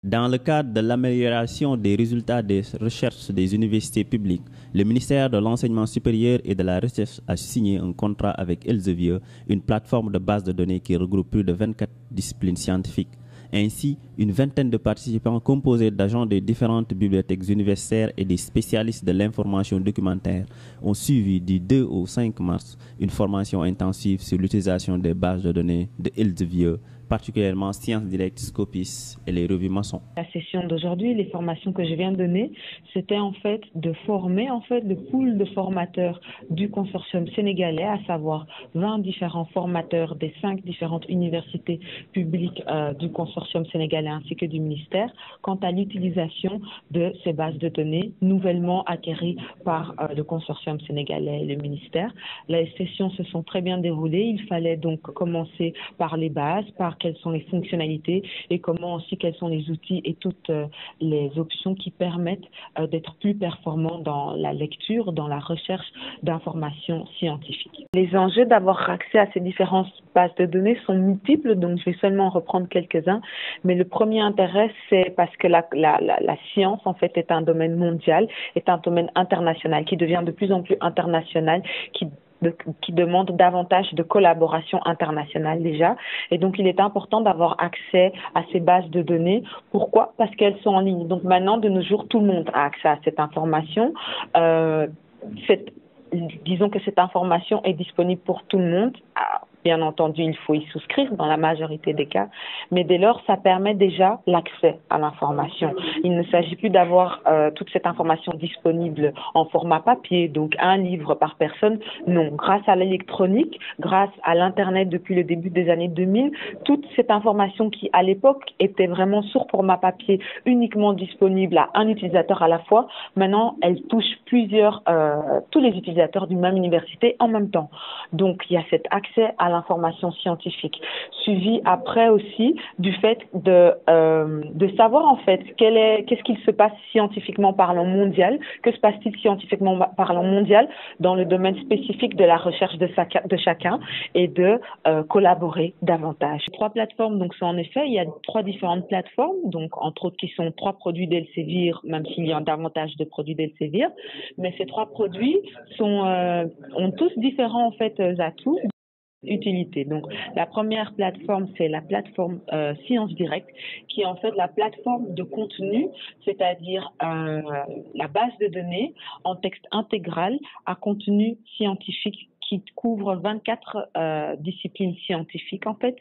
Dans le cadre de l'amélioration des résultats des recherches des universités publiques, le ministère de l'Enseignement supérieur et de la Recherche a signé un contrat avec Elsevier, une plateforme de base de données qui regroupe plus de 24 disciplines scientifiques. Ainsi, une vingtaine de participants composés d'agents des différentes bibliothèques universitaires et des spécialistes de l'information documentaire ont suivi du 2 au 5 mars une formation intensive sur l'utilisation des bases de données de Elsevier, particulièrement Sciences Direct, Scopus et les revues Masson. La session d'aujourd'hui, les formations que je viens de donner, c'était en fait de former le pool de formateurs du consortium sénégalais, à savoir 20 différents formateurs des 5 différentes universités publiques du consortium sénégalais ainsi que du ministère, quant à l'utilisation de ces bases de données nouvellement acquéries par le consortium sénégalais et le ministère. Les sessions se sont très bien déroulées. Il fallait donc commencer par les bases, par quelles sont les fonctionnalités et comment aussi quels sont les outils et toutes les options qui permettent d'être plus performants dans la lecture, dans la recherche d'informations scientifiques. Les enjeux d'avoir accès à ces différentes bases de données sont multiples, donc je vais seulement en reprendre quelques-uns. Mais le premier intérêt, c'est parce que la science, en fait, est un domaine mondial, est un domaine international, qui devient de plus en plus international, qui demande davantage de collaboration internationale déjà. Et donc, il est important d'avoir accès à ces bases de données. Pourquoi? Parce qu'elles sont en ligne. Donc, maintenant, de nos jours, tout le monde a accès à cette information. Disons que cette information est disponible pour tout le monde. Bien entendu, il faut y souscrire dans la majorité des cas, mais dès lors, ça permet déjà l'accès à l'information. Il ne s'agit plus d'avoir toute cette information disponible en format papier, donc un livre par personne. Non, grâce à l'électronique, grâce à l'Internet depuis le début des années 2000, toute cette information qui, à l'époque, était vraiment sur format papier, uniquement disponible à un utilisateur à la fois, maintenant, elle touche tous les utilisateurs d'une même université en même temps. Donc, il y a cet accès à l'information scientifique, suivi après aussi du fait de savoir en fait qu'est-ce qu'il se passe scientifiquement parlant mondial, que se passe-t-il scientifiquement parlant mondial dans le domaine spécifique de la recherche de chacun et de collaborer davantage. 3 plateformes donc sont en effet, il y a 3 différentes plateformes, donc entre autres qui sont 3 produits d'Elsevier, même s'il y a davantage de produits d'Elsevier, mais ces 3 produits ont tous différents en fait atouts. Utilité. Donc, la première plateforme, c'est la plateforme Sciences Direct, qui est en fait la plateforme de contenu, c'est-à-dire la base de données en texte intégral à contenu scientifique qui couvre 24 disciplines scientifiques en fait,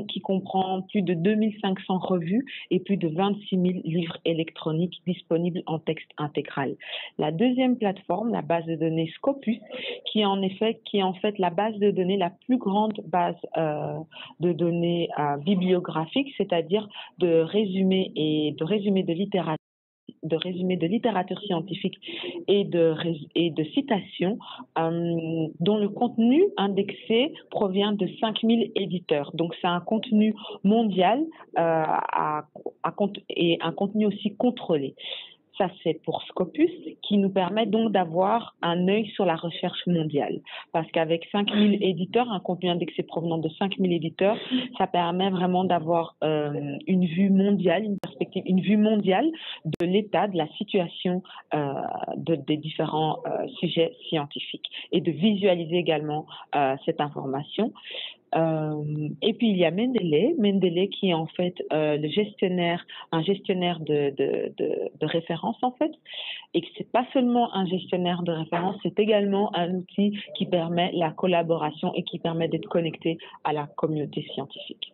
qui comprend plus de 2500 revues et plus de 26 000 livres électroniques disponibles en texte intégral. La deuxième plateforme, la base de données Scopus, qui est en fait la base de données, la plus grande base de données bibliographiques, c'est-à-dire de résumés de littérature scientifique et de citations dont le contenu indexé provient de 5000 éditeurs. Donc, c'est un contenu mondial et un contenu aussi contrôlé. Ça, c'est pour Scopus, qui nous permet donc d'avoir un œil sur la recherche mondiale. Parce qu'avec 5000 éditeurs, un contenu indexé provenant de 5000 éditeurs, ça permet vraiment d'avoir une vue mondiale, une vue mondiale de l'état, de la situation des différents sujets scientifiques et de visualiser également cette information. Et puis il y a Mendeley qui est en fait un gestionnaire de référence en fait, et que c'est pas seulement un gestionnaire de référence, c'est également un outil qui permet la collaboration et qui permet d'être connecté à la communauté scientifique.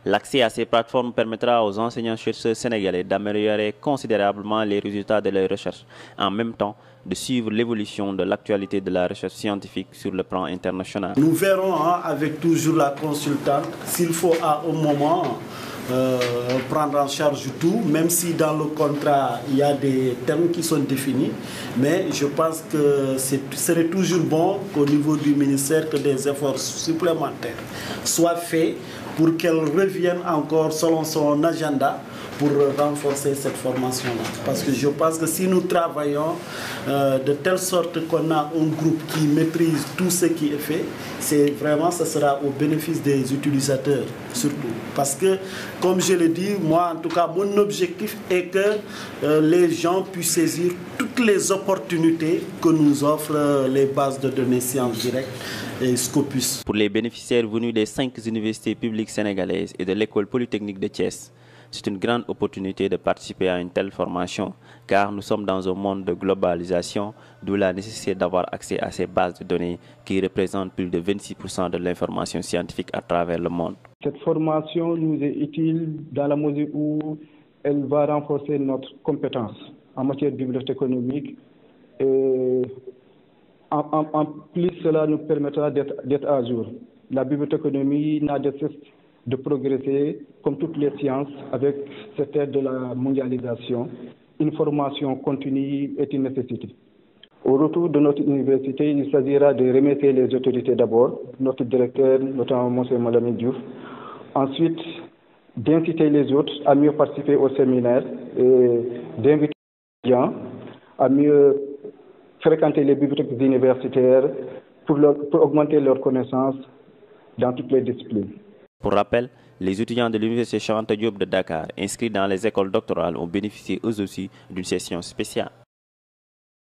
L'accès à ces plateformes permettra aux enseignants-chercheurs sénégalais d'améliorer considérablement les résultats de leurs recherches, en même temps de suivre l'évolution de l'actualité de la recherche scientifique sur le plan international. Nous verrons avec toujours la consultante s'il faut à un moment prendre en charge tout, même si dans le contrat il y a des termes qui sont définis, mais je pense que ce serait toujours bon qu'au niveau du ministère que des efforts supplémentaires soient faits pour qu'elle revienne encore selon son agenda pour renforcer cette formation-là. Parce que je pense que si nous travaillons de telle sorte qu'on a un groupe qui maîtrise tout ce qui est fait, c'est vraiment, ça sera au bénéfice des utilisateurs surtout. Parce que, comme je l'ai dit, moi en tout cas, mon objectif est que les gens puissent saisir toutes les opportunités que nous offrent les bases de données Sciences Directes et Scopus. Pour les bénéficiaires venus des 5 universités publiques sénégalaises et de l'école polytechnique de Thiès, c'est une grande opportunité de participer à une telle formation, car nous sommes dans un monde de globalisation, d'où la nécessité d'avoir accès à ces bases de données qui représentent plus de 26% de l'information scientifique à travers le monde. Cette formation nous est utile dans la mesure où elle va renforcer notre compétence en matière de bibliothéconomique. Et en plus, cela nous permettra d'être à jour. La bibliothéconomie n'a de cesse de progresser, comme toutes les sciences, avec cette aide de la mondialisation. Une formation continue est une nécessité. Au retour de notre université, il s'agira de remercier les autorités d'abord, notre directeur, notamment M. Malamine Diouf. Ensuite, d'inciter les autres à mieux participer au séminaire et d'inviter les étudiants à mieux fréquenter les bibliothèques universitaires pour augmenter leurs connaissances dans toutes les disciplines. Pour rappel, les étudiants de l'Université Cheikh Anta Diop de Dakar inscrits dans les écoles doctorales ont bénéficié eux aussi d'une session spéciale.